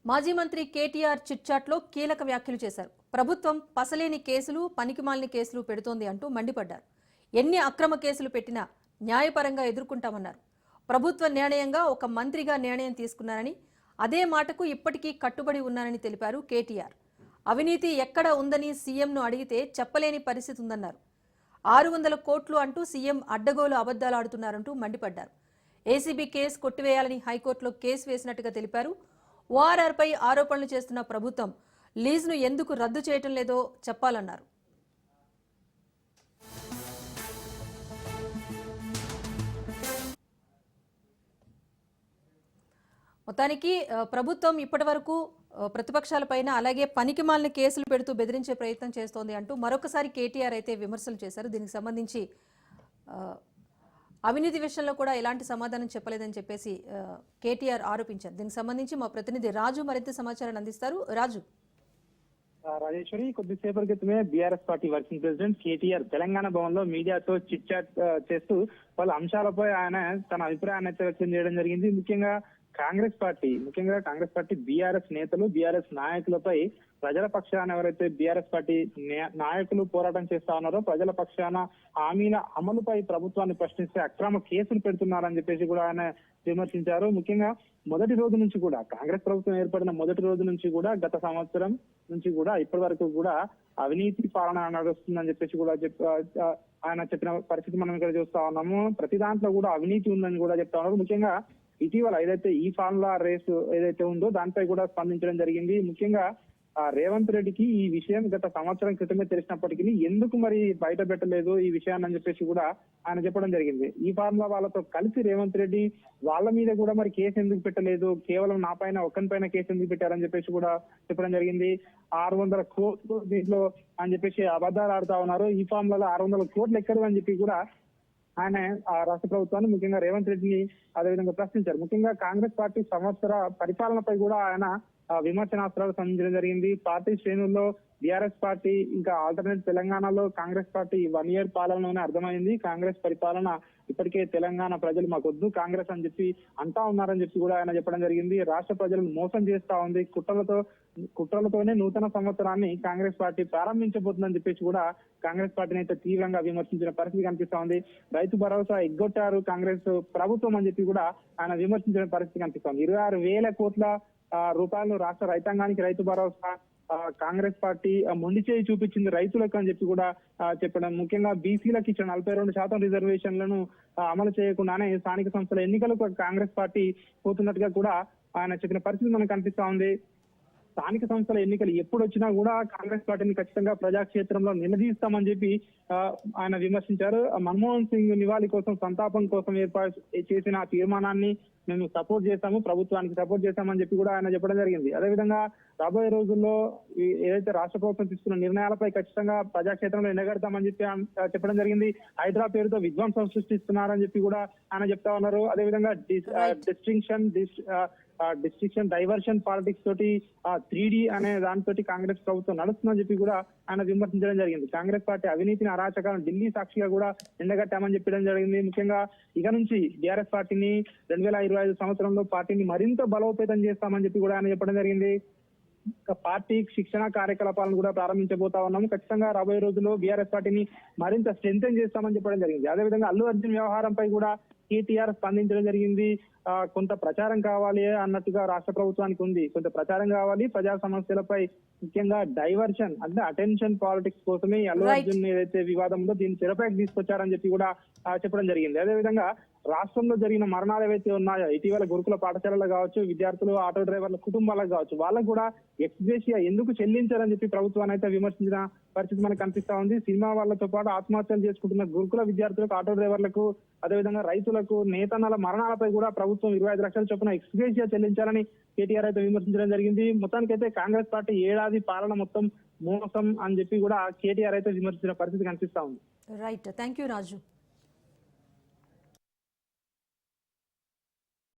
మాజీ మంత్రి కేటీఆర్ చిట్చాట్లో కీలక వ్యాఖ్యలు చేశారు. ప్రభుత్వం పసలేని కేసులు, పనికిమాలిన కేసులు పెడుతోంది అంటూ మండిపడ్డారు. ఎన్ని అక్రమ కేసులు పెట్టినా న్యాయపరంగా ఎదుర్కొంటామన్నారు. ప్రభుత్వ నిర్ణయంగా ఒక మంత్రిగా నిర్ణయం తీసుకున్నారని, అదే మాటకు ఇప్పటికీ కట్టుబడి ఉన్నారని తెలిపారు కేటీఆర్. అవినీతి ఎక్కడ ఉందని సీఎంను అడిగితే చెప్పలేని పరిస్థితి ఉందన్నారు. 600 కోట్లు అంటూ సీఎం అడ్డగోలు అబద్దాలు ఆడుతున్నారంటూ మండిపడ్డారు. ఏసీబీ కేసు కొట్టివేయాలని హైకోర్టులో కేసు వేసినట్టుగా తెలిపారు. ఓఆర్ఆర్పై ఆరోపణలు చేస్తున్న ప్రభుత్వం లీజును ఎందుకు రద్దు చేయటం లేదో చెప్పాలన్నారు. మొత్తానికి ప్రభుత్వం ఇప్పటివరకు ప్రతిపక్షాలపైన అలాగే పనికిమాలిన కేసులు పెడుతూ బెదిరించే ప్రయత్నం చేస్తోంది అంటూ మరొకసారి కేటీఆర్ అయితే విమర్శలు చేశారు. దీనికి సంబంధించి అవినీతి విషయంలో కూడా ఎలాంటి సమాధానం చెప్పలేదని చెప్పేసి కేటీఆర్ ఆరోపించారు. దీనికి సంబంధించి మా ప్రతినిధి రాజు మరింత సమాచారాన్ని అందిస్తారు. రాజు. రాజేశ్వరి, కొద్దిసేపటి క్రితమే BRS party working president KTR Telangana Bhavan లో మీడియాతో చిట్ చాట్ చేస్తూ పలు అంశాలపై ఆయన తన అభిప్రాయాన్ని అయితే వ్యక్తం చేయడం జరిగింది. ముఖ్యంగా కాంగ్రెస్ పార్టీ బీఆర్ఎస్ నేతలు, బీఆర్ఎస్ నాయకులపై ప్రజల పక్షాన ఎవరైతే బీఆర్ఎస్ పార్టీ నాయకులు పోరాటం చేస్తా ఉన్నారో ప్రజల పక్షాన హామీల అమలుపై ప్రభుత్వాన్ని ప్రశ్నిస్తే అక్రమ కేసులు పెడుతున్నారని చెప్పేసి కూడా ఆయన విమర్శించారు. ముఖ్యంగా మొదటి రోజు నుంచి కూడా కాంగ్రెస్ ప్రభుత్వం ఏర్పడిన మొదటి రోజు నుంచి కూడా గత సంవత్సరం నుంచి కూడా ఇప్పటి వరకు కూడా అవినీతి పాలన నడుస్తుందని చెప్పేసి కూడా ఆయన చెప్పిన పరిస్థితి మనం ఇక్కడ చూస్తా ఉన్నాము. ప్రతి దాంట్లో కూడా అవినీతి ఉందని కూడా చెప్తా ఉన్నారు. ముఖ్యంగా ఇటీవల ఏదైతే ఈ ఫార్ములా రేసు ఏదైతే ఉందో దానిపై కూడా స్పందించడం జరిగింది. ముఖ్యంగా రేవంత్ రెడ్డికి ఈ విషయం గత సంవత్సరం క్రితమే తెలిసినప్పటికీ ఎందుకు మరి బయట పెట్టలేదు ఈ విషయాన్ని అని చెప్పేసి కూడా ఆయన చెప్పడం జరిగింది. ఈ ఫార్ములా వాళ్ళతో కలిసి రేవంత్ రెడ్డి వాళ్ళ మీద కూడా మరి కేసు ఎందుకు పెట్టలేదు, కేవలం నా పైన ఒక్కని పైన కేసు ఎందుకు పెట్టారని చెప్పేసి కూడా చెప్పడం జరిగింది. 600 కోట్లు దీంట్లో అని చెప్పేసి అబద్ధాలు ఆడుతా ఉన్నారు. ఈ ఫార్ములాలో 600 కోట్లు ఎక్కరు అని చెప్పి కూడా ఆయన రాష్ట్ర ప్రభుత్వాన్ని ముఖ్యంగా రేవంత్ రెడ్డిని అదేవిధంగా ప్రశ్నించారు. ముఖ్యంగా కాంగ్రెస్ పార్టీ సంవత్సర పరిపాలనపై కూడా ఆయన విమర్శనాస్త్రాలు సంధించడం జరిగింది. పార్టీ శ్రేణుల్లో బీఆర్ఎస్ పార్టీ ఇంకా ఆల్టర్నేట్ తెలంగాణలో కాంగ్రెస్ పార్టీ 1 year పాలనలోనే అర్థమైంది. కాంగ్రెస్ పరిపాలన ఇప్పటికే తెలంగాణ ప్రజలు మాకొద్దు కాంగ్రెస్ అని చెప్పి అంటా ఉన్నారని చెప్పి కూడా ఆయన చెప్పడం జరిగింది. రాష్ట్ర ప్రజలను మోసం చేస్తా ఉంది, కుట్రలతోనే నూతన సంవత్సరాన్ని కాంగ్రెస్ పార్టీ ప్రారంభించబోతుందని చెప్పేసి కూడా కాంగ్రెస్ పార్టీని అయితే తీవ్రంగా విమర్శించిన పరిస్థితి కనిపిస్తా ఉంది. రైతు భరోసా ఎగ్గొట్టారు కాంగ్రెస్ ప్రభుత్వం అని చెప్పి కూడా ఆయన విమర్శించిన పరిస్థితి కనిపిస్తోంది. 26,000 కోట్ల రూపాయలు రాష్ట్ర రైతాంగానికి రైతు భరోసా కాంగ్రెస్ పార్టీ మొండి చేయి చూపించింది రైతులకు అని చెప్పి కూడా చెప్పడం. ముఖ్యంగా బీసీలకు ఇచ్చిన 42% రిజర్వేషన్లను అమలు చేయకుండానే స్థానిక సంస్థల ఎన్నికలకు కాంగ్రెస్ పార్టీ పోతున్నట్టుగా కూడా ఆయన చెప్పిన పరిస్థితి మనకు కనిపిస్తా ఉంది. స్థానిక సంస్థల ఎన్నికలు ఎప్పుడు వచ్చినా కూడా కాంగ్రెస్ పార్టీని ఖచ్చితంగా ప్రజాక్షేత్రంలో నిలదీస్తామని చెప్పి ఆయన విమర్శించారు. మన్మోహన్ సింగ్ నివాళి కోసం సంతాపం కోసం ఏర్పాటు చేసిన తీర్మానాన్ని మేము సపోర్ట్ చేస్తాము, ప్రభుత్వానికి సపోర్ట్ చేస్తామని చెప్పి కూడా ఆయన చెప్పడం జరిగింది. అదేవిధంగా రాబోయే రోజుల్లో ఏదైతే రాష్ట్ర ప్రభుత్వం తీసుకున్న నిర్ణయాలపై ఖచ్చితంగా ప్రజాక్షేత్రంలో ఎండగడతామని చెప్పి చెప్పడం జరిగింది. హైదరాబాద్ పేరుతో విధ్వంసం సృష్టిస్తున్నారని చెప్పి కూడా ఆయన చెప్తా ఉన్నారు. అదేవిధంగా డిస్ట్రిక్షన్ డైవర్షన్ పాలిటిక్స్ తోటి 3D అనే దానితోటి కాంగ్రెస్ ప్రభుత్వం నడుస్తుందని చెప్పి కూడా ఆయన విమర్శించడం జరిగింది. కాంగ్రెస్ పార్టీ అవినీతిని అరాచకాలను ఢిల్లీ సాక్షిగా కూడా ఎండగట్టామని చెప్పడం జరిగింది. ముఖ్యంగా ఇక నుంచి బీఆర్ఎస్ పార్టీని 2025 సంవత్సరంలో పార్టీని మరింత బలోపేతం చేస్తామని చెప్పి కూడా ఆయన చెప్పడం జరిగింది. పార్టీ శిక్షణ కార్యకలాపాలను కూడా ప్రారంభించబోతా ఉన్నాము. ఖచ్చితంగా రాబోయే రోజుల్లో బీఆర్ఎస్ పార్టీని మరింత స్ట్రెంథెన్ చేస్తామని చెప్పడం జరిగింది. అదేవిధంగా అల్లు అర్జున్ వ్యవహారంపై కూడా కేటీఆర్ స్పందించడం జరిగింది. కొంత ప్రచారం కావాలి అన్నట్టుగా రాష్ట్ర ప్రభుత్వానికి ఉంది. కొంత ప్రచారం కావాలి, ప్రజా సమస్యలపై ముఖ్యంగా డైవర్షన్ అంటే అటెన్షన్ పాలిటిక్స్ కోసమే అల్లు అర్జున్ ఏదైతే వివాదం ఉందో దీన్ని తెరపైకి తీసుకొచ్చారని చెప్పి కూడా చెప్పడం జరిగింది. అదేవిధంగా రాష్ట్రంలో జరిగిన మరణాలు ఏవైతే ఉన్నాయో ఇటీవల గురుకుల పాఠశాలలో కావచ్చు, విద్యార్థులు, ఆటో డ్రైవర్ల కుటుంబాలకు కావచ్చు, వాళ్ళకు కూడా ఎక్స్గ్రేషియా ఎందుకు చెల్లించారని చెప్పి ప్రభుత్వాన్ని అయితే విమర్శించిన పరిస్థితి మనకు కనిపిస్తా ఉంది. సినిమా వాళ్ళతో పాటు ఆత్మహత్యలు చేసుకుంటున్న గురుకుల విద్యార్థులకు, ఆటో డ్రైవర్లకు, అదేవిధంగా రైతులకు, నేతన్నల మరణాలపై కూడా ప్రభుత్వం 25 లక్షల చొప్పున ఎక్స్గ్రేషియా చెల్లించాలని కేటీఆర్ అయితే విమర్శించడం జరిగింది. మొత్తానికైతే కాంగ్రెస్ పార్టీ ఏడాది పాలన మొత్తం మోసం అని చెప్పి కూడా కేటీఆర్ అయితే విమర్శించిన పరిస్థితి కనిపిస్తా ఉంది. Right, thank you Raju.